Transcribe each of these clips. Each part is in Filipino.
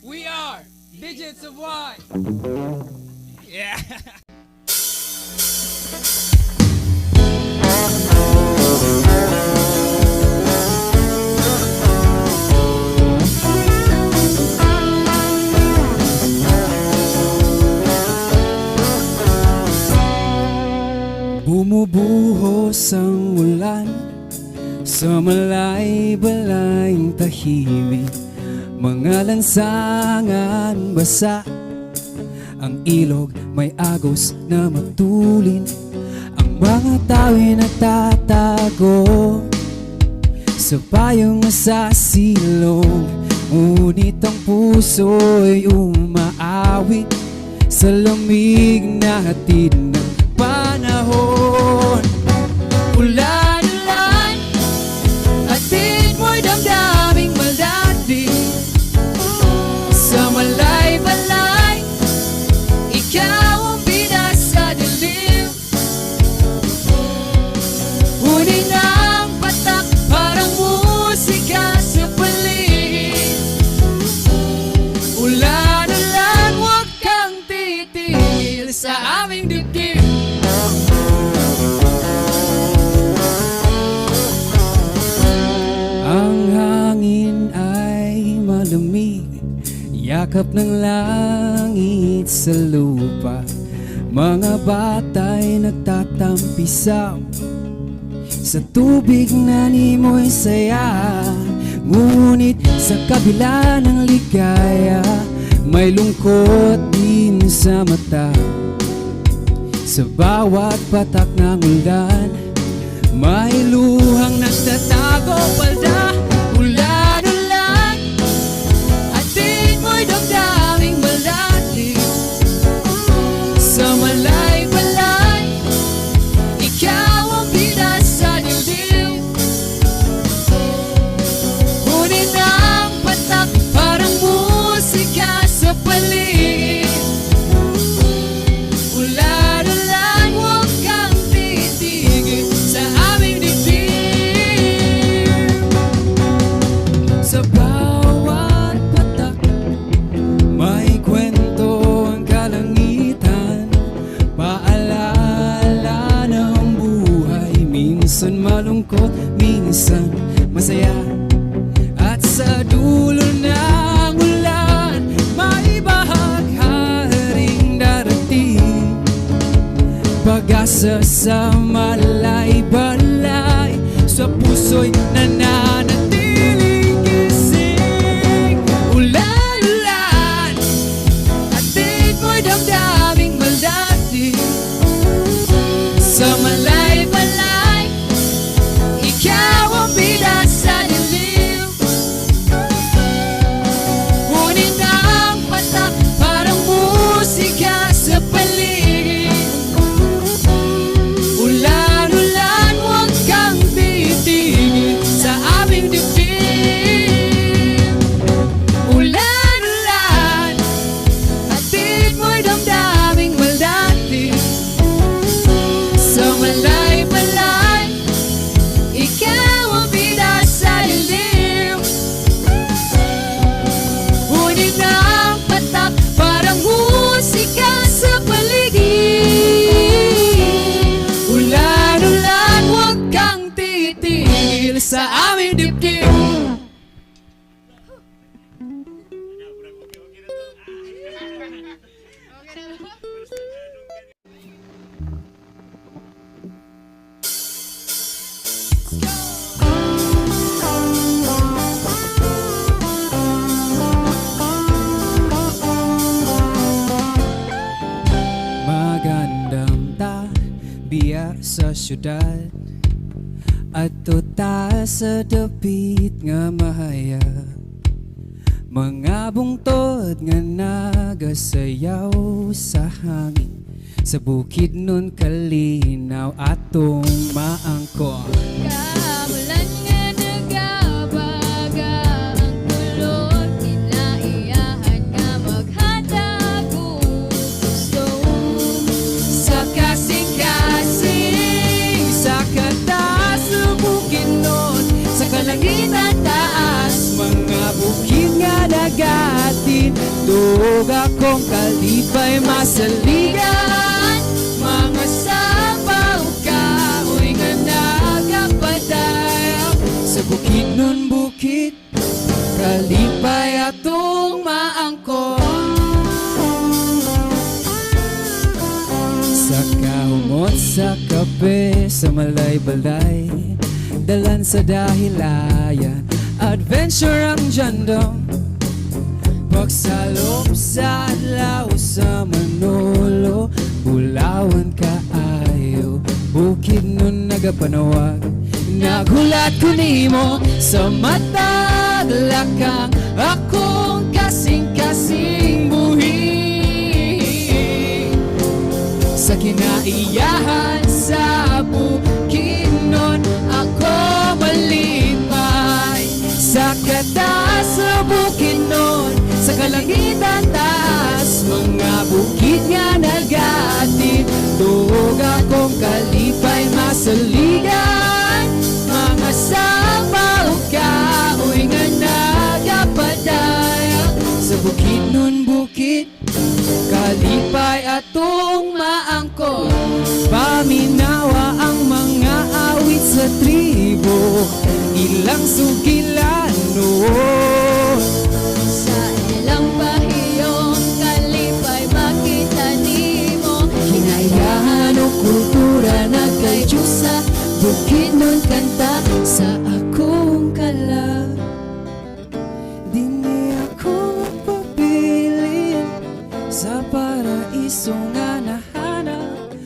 We are Digits of Y. Yeah. Bumubuhos ang ulan sa malay-balayng tahimik. Mga lansangan basa, ang ilog may agos na matulin. Ang mga tao'y nagtatago sa payong masasilong, ngunit ang puso'y umaawit sa lamig na hatid ng panahon. Ulan-ulan, atid mo'y damdaming malandi. Sa malay-balay, ikaw ang bida sa dilim. Huni ng patak, parang musika sa paligid. Ulan-ulan, huwag kang titigil sa aming dibdib. Ang hangin ay malamig, yakap ng langit sa lupa. Mga bata'y nagtatampisaw sa tubig na ni mo'y saya. Ngunit sa kabila ng ligaya, may lungkot din sa mata. Sa bawat patak ng ulan, may luhang nagtatago palda. Ulan-ulan, atid mo'y damdaming malati. Sa malay-balay, ikaw ang bida sa dibdib. Ngunit ang patak, parang musika sa paligid. Ulan-ulan, huwag kang titigil sa aming dibdib. Sa bawat patak, may kwento ang kalangitan. Paalala ng buhay, minsan malungkot, minsan masaya. At sa dulo ng ulan, may bahagharing darating. Pag-asa sa malay-balay, sa puso'y nananatiling gising. Ulan-ulan, atid mo'y damdaming malati. Sa malay-balay, ikaw ang bida sa dilim. Ngunit ang patak, parang musika sa paligid. Ulan-ulan, huwag kang titigil sa aming dibdib. Ulan-ulan, atid mo'y damdaming malati. Sa malay-balay, ikaw ang bida sa dilim. Ngunit ang patak, parang musika sa paligid. Ulan-ulan, huwag kang titigil sa aming dibdib. Magandang biya sa syudad, at tuta sa dapit nga mahaya. Mga bungtod nga nagasayaw sa hangin, sa bukid nun kalinaw atong maangkon. Kamulan nga nagabaga ang kulot, kinaiyahan nga maghatag kung gusto. Sa kasing-kasing, sa kataas ng bukid nun, sa kalangitan taas, mga bukid nga nagatin Dog akong kalipay masaligan. Mga sabaw kahoy nga nagapadayag sa bukid nun bukid, kalipay atong maangkon. Sa kahumot sa kape sa malay-balay, dalan sa dahilayan, adventure ang jandong. Pagsalop sa adlaw sa Manolo, Bulawan kaayo, bukid nun nagapanawag. Nagulat ko nimo sa matag lakang, akong kasing-kasing buhi. Sa kinaiyahan sa bukid nun, ako malipay. Sa kataas sa bukid nun, sa kalangitan taas, mga bukid nga nagatid. Dog akong kalipay masaligan. Mga sabaw kahoy nga nagapadayag sa bukid nun bukid, kalipay atong maangkon. Paminawa ang mga awit sa tribo, ilang sugilan noon. Sa ilang bahiyong kalipay makita nimo, Hinayahan o kultura nagkayjo sa bukid nun kanta sa akong kalag. Di ako magpabilin sa paraiso nga nahanap.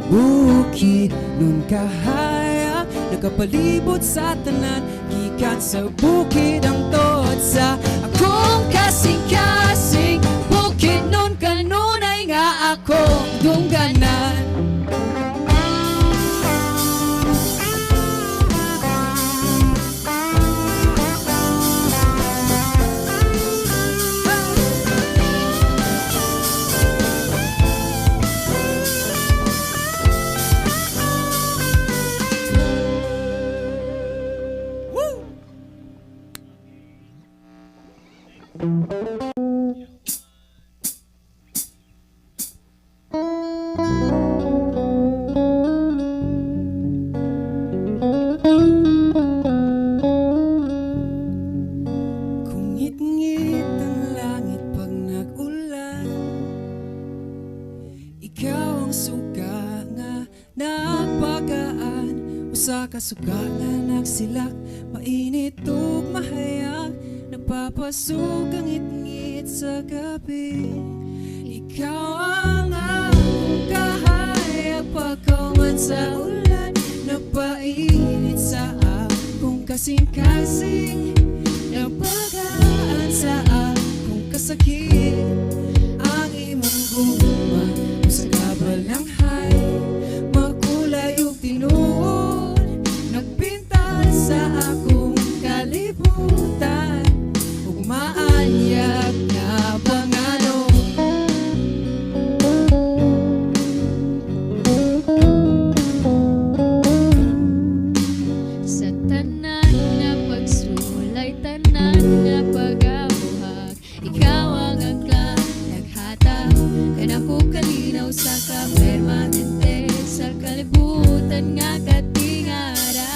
Bukid nun kahayag, nakapalibot sa tanan, gikan sa bukid ang tod sa akong kasing-kasing. Bukid nun kanunay nga akong dungganan. Kung ngit-ngit ang langit pag nag-ulan, ikaw ang suka nga napagaan. Usa ka suka nga nagsilak, mainit ug mahayag, nagpapasug ang ngit-ngit sa gabi. Ikaw ang akong kahayag pagkauman sa ulan, napainit sa akong kasing-kasing, napagaan sa akong kasakit. Ang imong gugma sa kabalanghay, makulay ug tinuod, nagpintal sa akong kalibutan, ug maanyag nga bangano. Sa tanan nga pagsulay, tanan nga pag-abuhag, ikaw ang agla naghatag, kanako kalinaw sa kapermanente, sa kalibutan nga katingaran.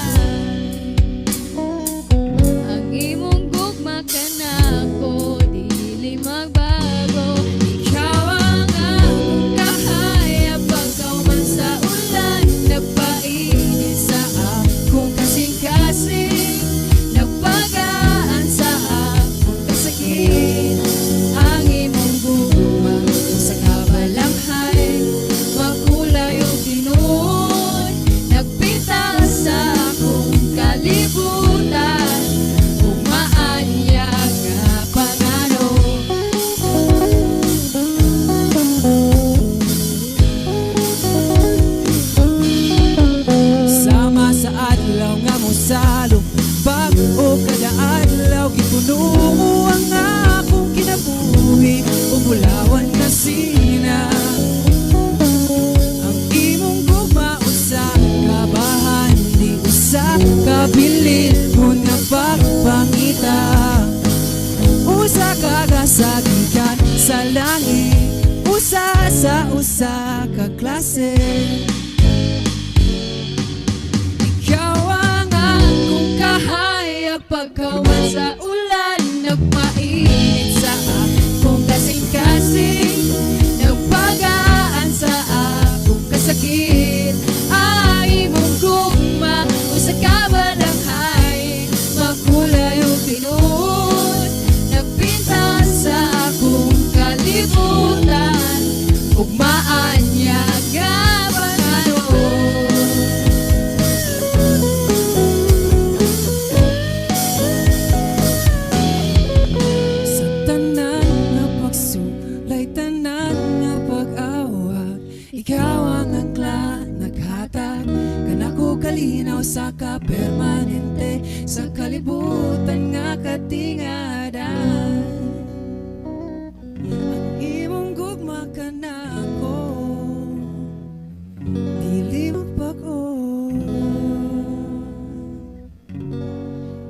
Ang imong gugma kanako dili magbago. Ikaw ang akong kahayag pagkauman sa ulan, nagpainit sa akong kasing-kasing, nagpagaan sa akong kasakit. Ang imong gugma sa kabalanghay, makulay ug tinuod, nagpintal sa langit, usa sa usa ka klase. Ikaw ang akong kahayag, pagkawan sa ulan, nagpainit sa akong kasing-kasing, nagpagaan sa akong kasakit. Ay mong gugma, usa ka balanghay, makulay o pinuot, nagpinta sa akong kalibutan, ugmaan niya gabanon. Sa tanan nga pagsulay, tanan nga pag-awag, ikaw ang angkla naghatag, kanako kalinaw sa kapermanente, sa kalibutan nga katingadan. Ang imong gugma ka na ako, dili magbago.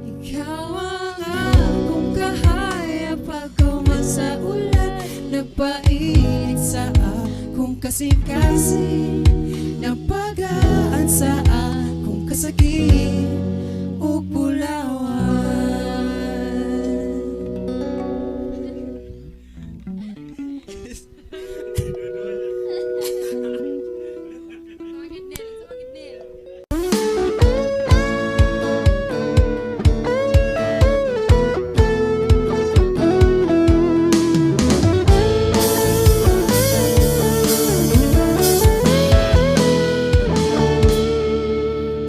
Ikaw ang akong kahayag, pagkawan sa ulan, nagpainit sa akong kasing-kasing, nagpagaan sa akong kasakit ug bulawan.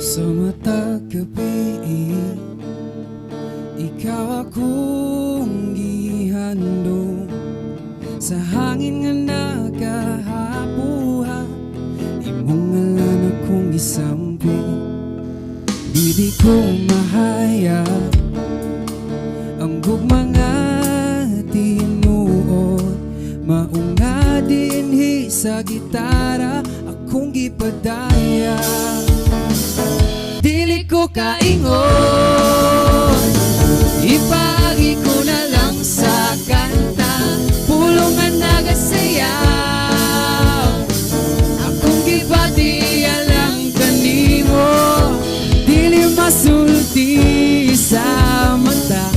Sa matag gabi, ikaw akong gihandom, sa hangin nga nagahabuha, imong ngalan akong gisampi. Dili ko mahayag ang gugma nga tinuod, maunga dinhi sa gitara akong gipadaya. Dili ko kaingon, ipagi ko na lang sa kanta, pulungan nagasayaw, akong gibati alang kanimo, dili masulti sa mata,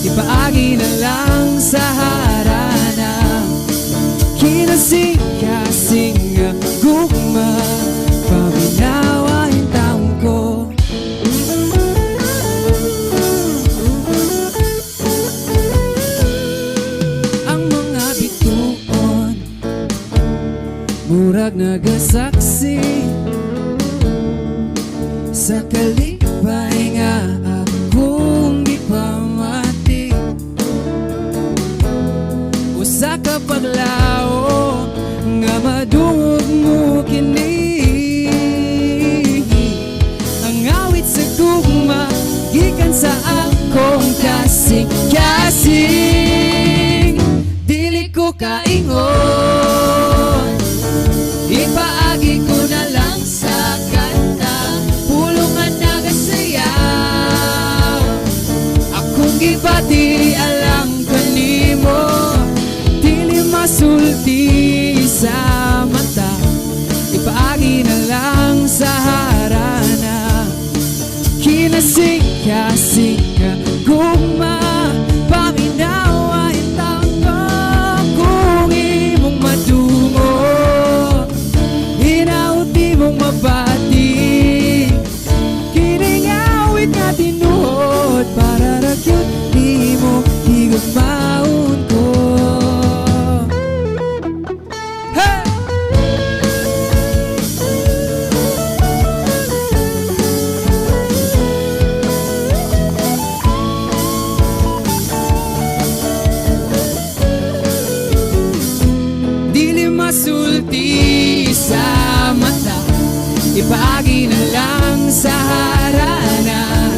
ipaagi na lang sa harana, kinasing-kasing nga gugma, paminawa yung taong ko. Ang mga bituon, murag nagasaksi sa kalipay nga akong gipamati, usa ka paglao nga madungog mo kini. Ang awit sa gugma gikan sa akong kasing-kasing, dili ko kaingon, ipaagi ko na lang sa kanta, pulungan nagasayaw, akong gibati alang kanimo, dili masulti sa mata, ipaagi na lang sa harana, kinasing-kasing ka gugma, paminawa yung tango, kung imong madungo, hinauti mong mabati, kiningawit nga tinuod, para rakyot di mo higugmaon ko. Hey! Dili masulti sa mata, ipaagi na lang sa harana,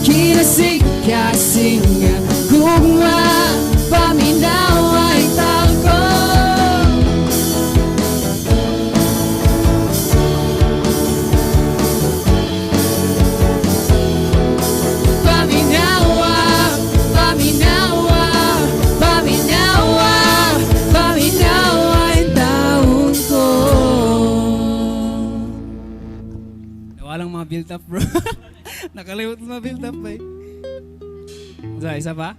kinasing-kasing nga gugma, paminawa yung tango, paminawa, paminawa, paminawa. ma-build up bro. Nakalimot ma-build up eh. Isa pa?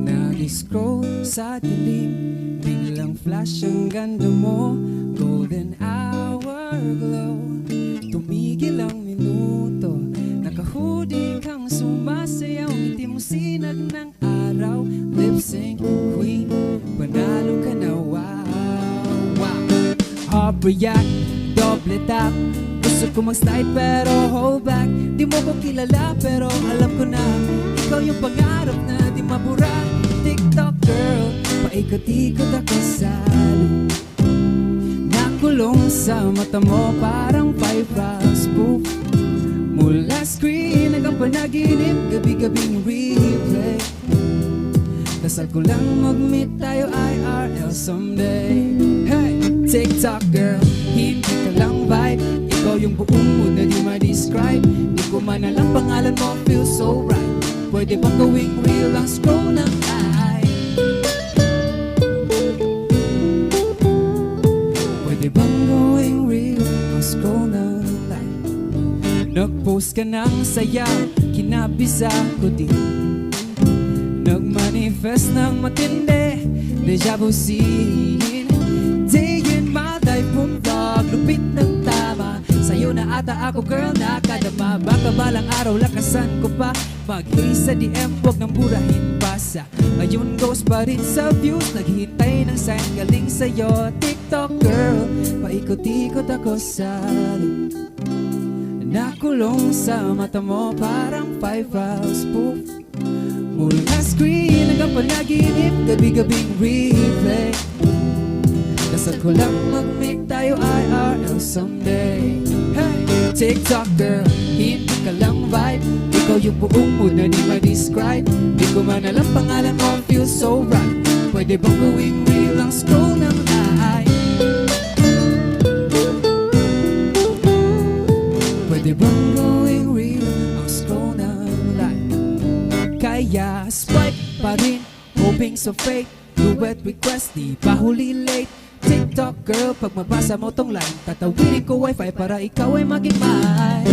Nag-scroll sa dilim, biglang flash ang ganda mo, golden hour glow. Tumigil ang minuto, nakahudi kang sumasayaw, ngiti mo sinag ng araw, lip sync queen, panalo ka na, wow. Hop react, doble tap, gusto ko mag-slide pero hold back. Di mo ko kilala pero alam ko na ikaw yung pangarap na di mabura. TikTok girl, paikot-ikot ako sa loop. Nakulong sa mata mo parang firehouse spoof. Mula screen hanggang panaginip, gabi-gabing replay. Dasal ko lang mag-meet tayo IRL someday. Hey, TikTok girl, hindi ka lang vibe. Ikaw yung buong mood na di ma-describe. Di ko man alam pangalan mo, feel so right. Pwede bang gawing real ang scroll ng eye? Pwede bang gawing real ang scroll ng eye? Nag-post ka ng sayaw, kinabisa ko din. Nag-manifest ng matindi, deja vu scene. Day in my life, boom vlog, lupit ng tama. Sa'yo na ata ako girl, nakadama. Baka balang araw lakasan ko pa mag-hit sa DM, huwag nang burahin pa sa ngayon ghost pa rin sa views. Naghihintay ng sign galing sa'yo, TikTok girl. Paikot-ikot ako sa loop. Nakulong sa mata mo parang firehouse spoof. Mula screen hanggang panaginip, gabi-gabing replay. Dasal ko lang mag-meet tayo IRL someday. Hey, TikTok girl, hindi ka lang vibe. Ikaw yung buong mood na di ma-describe. Di ko man alam pangalan mo, feel so right. Pwede bang gawing real ang scroll ng eye? Pwede bang gawing real ang scroll ng eye? Kaya swipe pa rin, hoping so fake. Duet request, di pa huli late. TikTok girl, pag mabasa mo tong line, tatawirin ko wifi para ikaw ay maging mine.